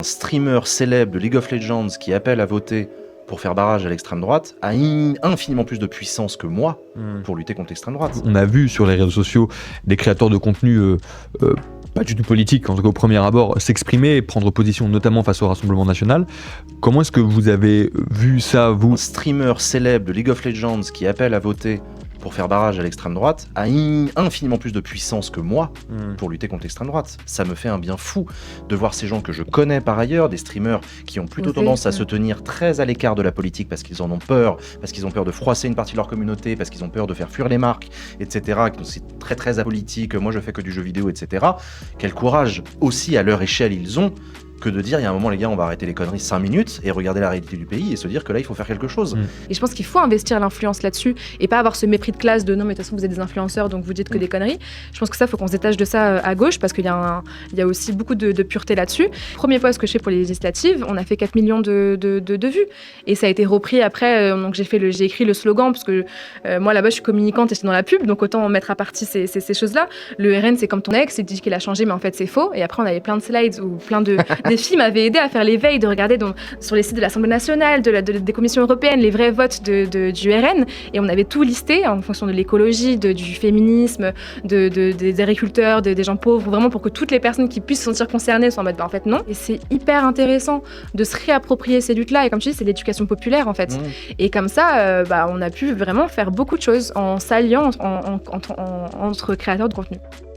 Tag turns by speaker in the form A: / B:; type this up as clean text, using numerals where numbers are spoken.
A: Un streamer célèbre de League of Legends qui appelle à voter pour faire barrage à l'extrême droite a infiniment plus de puissance que moi pour lutter contre l'extrême droite.
B: On a vu sur les réseaux sociaux des créateurs de contenu pas du tout politiques, en tout cas au premier abord, s'exprimer et prendre position notamment face au Rassemblement national. Comment est-ce que vous avez vu ça, vous ?
A: Un streamer célèbre de League of Legends qui appelle à voter pour faire barrage à l'extrême droite a infiniment plus de puissance que moi pour lutter contre l'extrême droite. Ça me fait un bien fou de voir ces gens que je connais par ailleurs, des streamers qui ont plutôt tendance à se tenir très à l'écart de la politique parce qu'ils en ont peur, parce qu'ils ont peur de froisser une partie de leur communauté, parce qu'ils ont peur de faire fuir les marques, etc. C'est très très apolitique, moi je fais que du jeu vidéo, etc. Quel courage aussi à leur échelle ils ont que de dire, il y a un moment les gars, on va arrêter les conneries 5 minutes et regarder la réalité du pays et se dire que là il faut faire quelque chose.
C: Et je pense qu'il faut investir l'influence là-dessus et pas avoir ce mépris de classe de non mais de toute façon vous êtes des influenceurs donc vous dites que des conneries. Je pense que ça faut qu'on se détache de ça à gauche parce qu'il y a aussi beaucoup de pureté là-dessus. Premier post que je fais pour les législatives, on a fait 4 millions de vues et ça a été repris après, donc j'ai écrit le slogan parce que moi là-bas je suis communicante et je suis dans la pub donc autant mettre à partie ces choses-là. Le RN c'est comme ton ex, il dit qu'il a changé mais en fait c'est faux et après on avait plein de slides où plein de des filles m'avaient aidé à faire l'éveil, de regarder sur les sites de l'Assemblée nationale, des commissions européennes, les vrais votes du RN. Et on avait tout listé en fonction de l'écologie, du féminisme, des agriculteurs, des gens pauvres, vraiment pour que toutes les personnes qui puissent se sentir concernées soient en mode en fait non. Et c'est hyper intéressant de se réapproprier ces luttes-là. Et comme tu dis, c'est l'éducation populaire en fait. Et comme ça, on a pu vraiment faire beaucoup de choses en s'alliant entre créateurs de contenu.